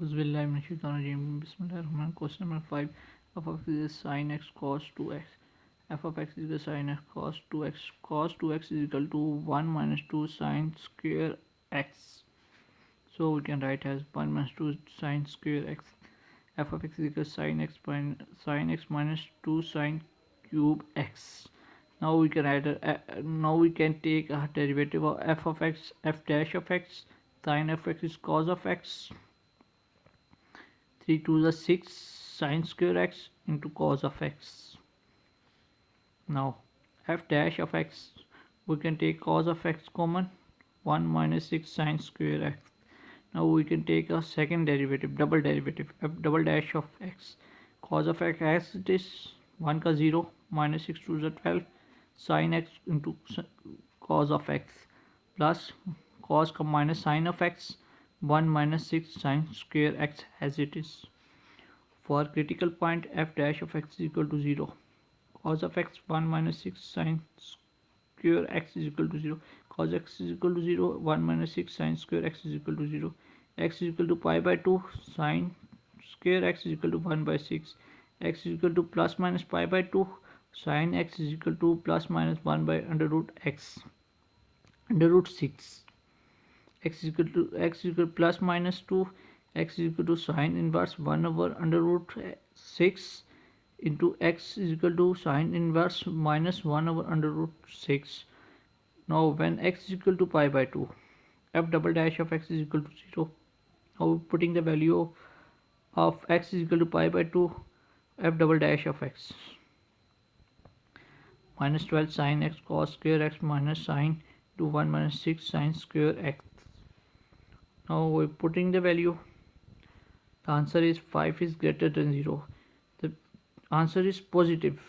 Bismillahirrahmanirrahim. Question number 5. F of x is sin x cos 2x. F of x is equal to sin x cos 2x. Cos 2x is equal to 1 minus 2 sin square x. So we can write as 1 minus 2 sin square x. F of x is equal to sin x minus 2 sin cube x. Now we can take a derivative of f of x, f dash of x. Sin f of x is cos of x. 3 to the 6 sin square x into cos of x. Now f dash of x, we can take cos of x common, 1 minus 6 sin square x. Now we can take a second derivative, double derivative, f double dash of x. Cos of x as it is, 1 ka 0, minus 6 to the 12 sin x into cos of x, plus cos ka minus sin of x, 1 minus 6 sin square x as it is. For critical point f dash of x is equal to 0. Cos of x 1 minus 6 sin square x is equal to 0. Cos x is equal to 0. 1 minus 6 sin square x is equal to 0. X is equal to pi by 2. Sin square x is equal to 1 by 6. X is equal to plus minus pi by 2. Sin x is equal to plus minus 1 by under root x. Under root 6. X is equal to plus minus 2. X is equal to sin inverse 1 over under root 6 into x is equal to sin inverse minus 1 over under root 6. Now when x is equal to pi by 2, f double dash of x is equal to 0. Now putting the value of x is equal to pi by 2, f double dash of x, minus 12 sin x cos square x minus sin to 1 minus 6 sin square x. Now we're putting the value. The answer is 5 is greater than 0. The answer is positive.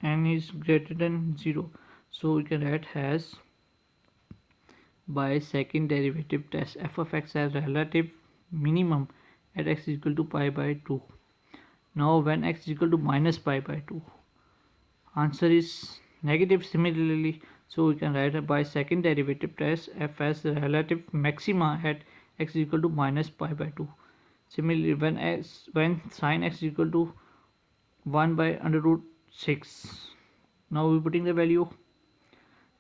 N is greater than 0. So we can write as, by second derivative test, f of x as relative minimum at x is equal to pi by 2. Now when x is equal to minus pi by 2, answer is negative similarly. So we can write by second derivative test f as relative maxima at x is equal to minus pi by 2. Similarly, when sin x is equal to 1 by under root 6, now we're putting the value,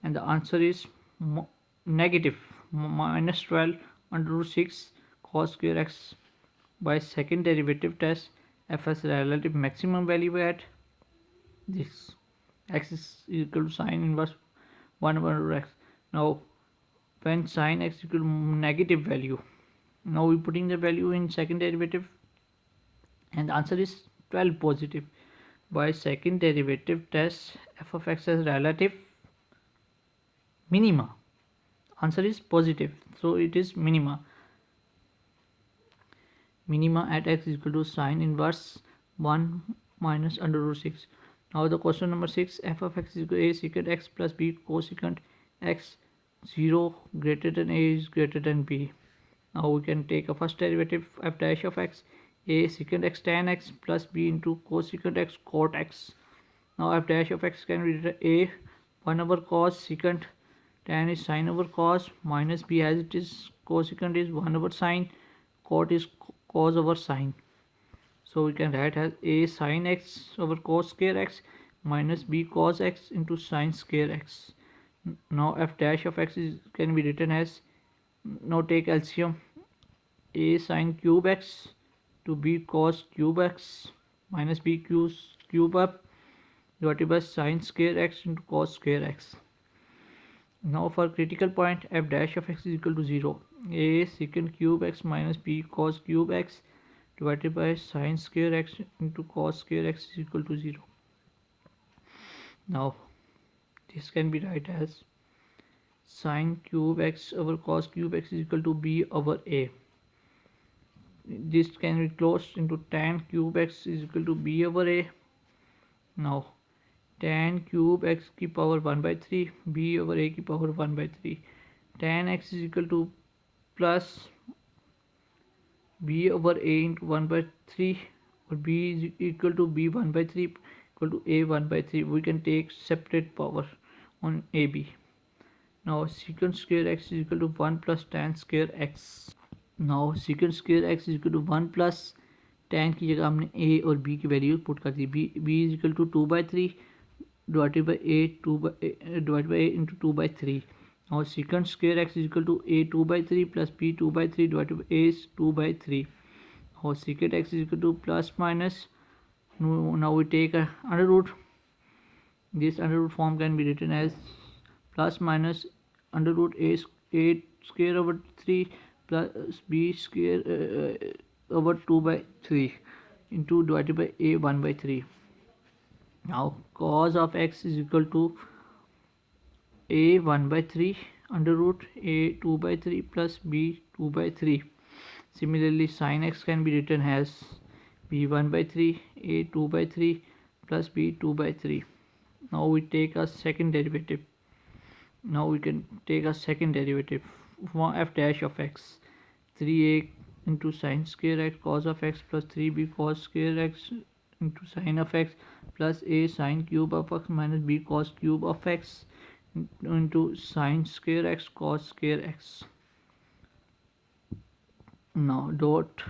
and the answer is negative minus 12 under root 6 cos square x. By second derivative test, f has relative maximum value at this, x is equal to sin inverse 1 over x. Now when sin x equal to negative value, now we're putting the value in second derivative, and the answer is 12 positive. By second derivative test, f of x has relative minima, answer is positive, so it is minima at x is equal to sin inverse 1 minus under root 6. Now the question number 6, f of x is equal to a secant x plus b cosecant x, 0 greater than a is greater than b. Now we can take a first derivative, f dash of x, a secant x tan x plus b into cosecant x cot x. Now f dash of x can be written a 1 over cos secant, tan is sin over cos, minus b as it is, cosecant is 1 over sin, cot is cos over sin. So we can write as a sin x over cos square x minus b cos x into sin square x. Now f dash of x can be written as, now take LCM, a sin cube x to b cos cube x minus b cube up divided by sin square x into cos square x. Now for critical point, f dash of x is equal to 0. A secant cube x minus b cos cube x divided by sin square x into cos square x is equal to 0. Now this can be written as sin cube x over cos cube x is equal to b over a. This can be closed into tan cube x is equal to b over a. Now tan cube x की power 1 by 3, b over a की power 1 by 3. Tan x is equal to plus b over a into 1 by 3, or b is equal to b 1 by 3 equal to a 1 by 3. We can take separate power on ab. Now secant square x is equal to 1 plus tan square x. Now secant square x is equal to 1 plus tan की जगह हमने a और b की value put कर दी। b is equal to 2/3 divided by a divided by a into 2/3 और secant square x is equal to a 2/3 plus b 2/3 divided by a 2/3 और secant x is equal to plus minus. Now we take a under root. This under root form can be written as plus minus under root a square over 3 plus b square over 2/3 into divided by a 1/3. Now cos of x is equal to a 1/3 under root a 2/3 plus b 2/3. Similarly, sin x can be written as b 1/3 a 2/3 plus b 2/3. Now we take a second derivative. Now we can take a second derivative for f dash of x. 3a into sin square x cos of x plus 3b cos square x into sin of x plus a sin cube of x minus b cos cube of x into sin square x cos square x. Now dot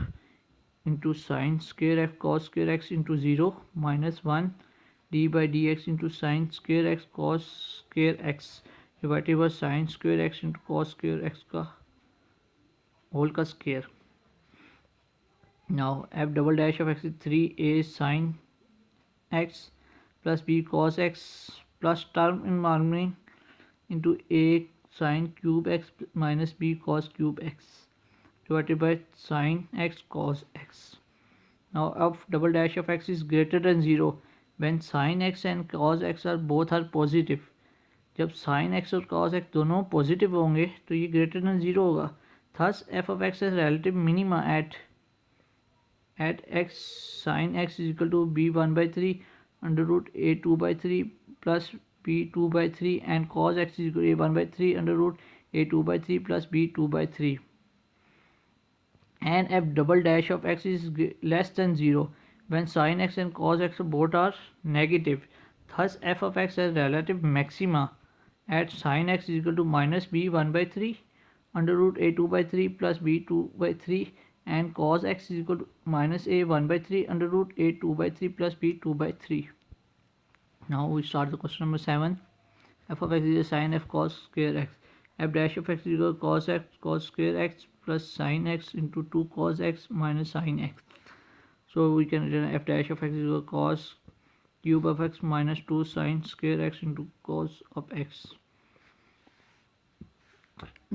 into sin square x cos square x into 0 minus 1 d by dx into sin square x cos square x divided by sin square x into cos square x का whole का square. Now f double dash of x is 3a sin x plus b cos x plus term involving into a sin cube x minus b cos cube x divided by sin x cos x. Now f double dash of x is greater than 0 when sin x and cos x are both are positive. जब sin x और cos x दोनों positive होंगे तो ये greater than 0 होगा. Thus f of x is relative minima at x sin x is equal to b 1/3 under root a 2/3 plus b 2/3 and cos x is equal to a 1/3 under root a 2/3 plus b 2/3. And f double dash of x is less than 0 when sin x and cos x both are negative. Thus f of x has relative maxima at sin x is equal to minus b 1/3 under root a 2/3 plus b 2/3 and cos x is equal to minus a 1/3 under root a 2/3 plus b 2/3. Now we start the question number 7. F of x is a sin f cos square x. F dash of x is equal to cos x cos square x plus sin x into 2 cos x minus sin x. So we can write f dash of x is equal to cos cube of x minus 2 sin square x into cos of x.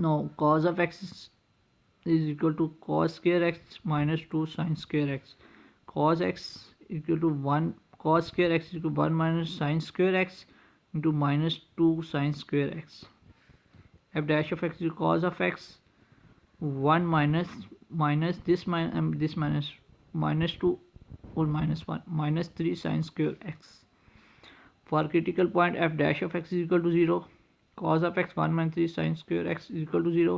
Now cos of x is equal to cos square x minus 2 sin square x. Cos x equal to 1 cos square x is equal to 1 minus sin square x into minus 2 sin square x. F dash of x is cos of x 1 minus this minus 2 or minus 1 minus 3 sin square x. For critical point f dash of x is equal to 0, cos of x 1 minus 3 sin square x is equal to 0,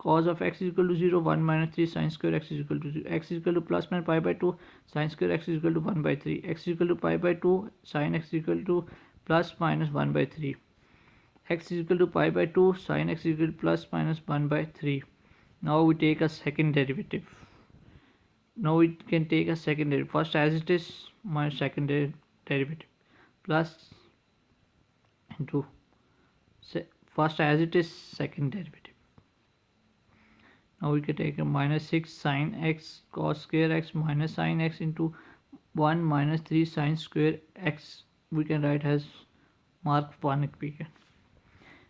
cos of x is equal to 0, 1 minus 3 sin square x is equal to 0, x is equal to plus minus pi by 2 sin square x is equal to 1/3, x is equal to pi by 2 sin x is equal to plus minus 1/3, x is equal to pi by 2 sin x is equal to plus minus 1/3. Now we take a second derivative. Now we can take a second derivative. First as it is minus second derivative plus into first as it is second derivative. Now we can take a minus 6 sin x cos square x minus sin x into 1 minus 3 sin square x. We can write as mark 1 equation.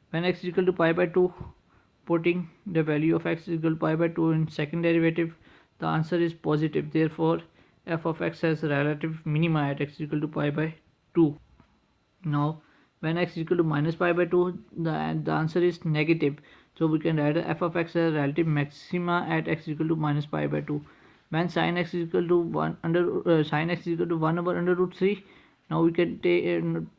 When x is equal to pi by 2, putting the value of x is equal to pi by 2 in second derivative, the answer is positive. Therefore f of x has relative minima at x is equal to pi by 2. Now when x is equal to minus pi by 2, the answer is negative. So we can write f of x as relative maxima at x is equal to minus pi by 2. When sin x is equal to 1 under sin x is equal to 1 over under root 3. Now we can take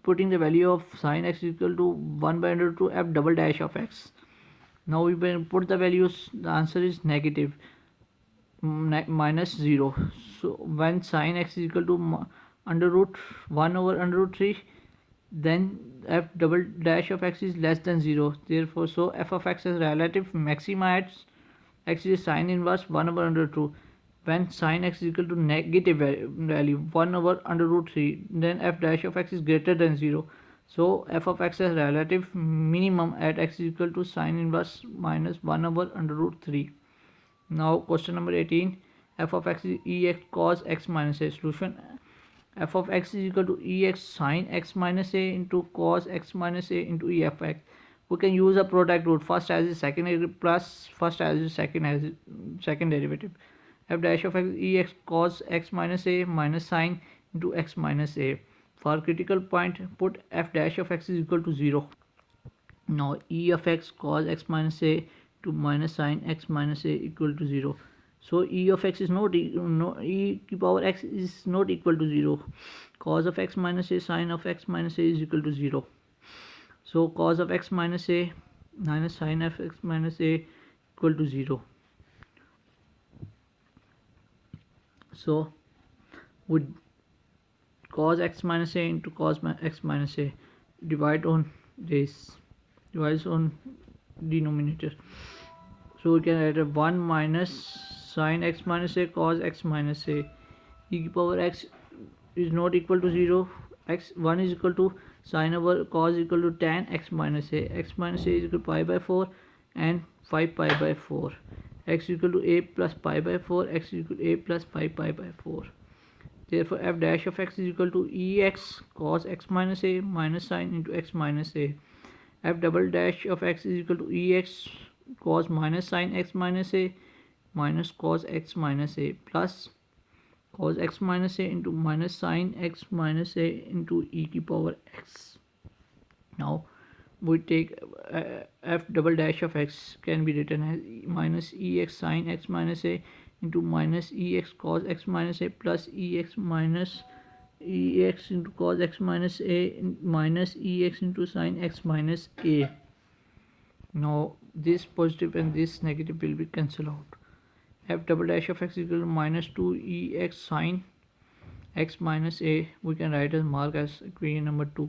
putting the value of sin x is equal to 1 by under root 2 f double dash of x. Now we will put the values, the answer is negative minus 0. So when sin x is equal to under root 1 over under root 3, then f double dash of x is less than 0. Therefore so f of x has relative maxima at x is sine inverse 1 over under root 2. When sine x is equal to negative value 1 over under root 3, then f dash of x is greater than 0. So f of x has relative minimum at x is equal to sine inverse minus 1 over under root 3. Now question number 18, f of x is ex cos x minus a. Solution: f of x is equal to ex sine x minus a into cos x minus a into e of x. We can use a product rule, first as a second derivative plus first as a second derivative. F dash of x ex cos x minus a minus sine into x minus a. For critical point, put f dash of x is equal to 0. Now e of x cos x minus a to minus sine x minus a equal to 0. So e of x is not e to power x is not equal to 0. Cos of x minus a sine of x minus a is equal to 0. So cos of x minus a minus sine of x minus a equal to 0. So with cos x minus a into cos x minus a, divide on this, divides on denominator. So we can write 1 minus sine x minus a cos x minus a. E to power x is not equal to 0. X1 is equal to sine over cos equal to tan x minus a. X minus a is equal to pi by 4 and 5 pi by 4. X is equal to a plus pi by 4. X is equal to a plus 5 pi by 4. Therefore f dash of x is equal to ex cos x minus a minus sine into x minus a. F double dash of x is equal to ex cos minus sine x minus a minus cos x minus a plus cos x minus a into minus sine x minus a into e to power x. Now we take f double dash of x can be written as minus ex sine x minus a into minus ex cos x minus a plus ex minus ex into cos x minus a minus ex into sine x minus a. Now this positive and this negative will be cancelled out. F double dash of x equal to minus 2 ex sine x minus a, we can write as mark as equation number 2.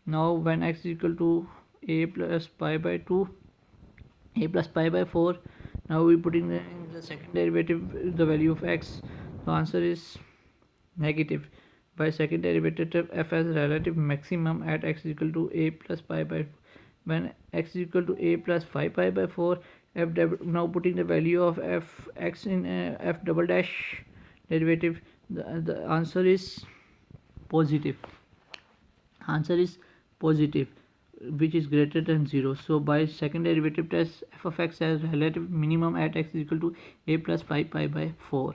Now when x is equal to a plus pi by 2, a plus pi by 4, now we putting in the second derivative the value of x. The answer is negative. By second derivative, f has relative maximum at x is equal to a plus pi by 2. When x is equal to a plus 5 pi by 4, now putting the value of f x in f double dash derivative, the answer is positive. Answer is positive, which is greater than 0. So by second derivative test, f of x has relative minimum at x is equal to a plus 5 pi by 4.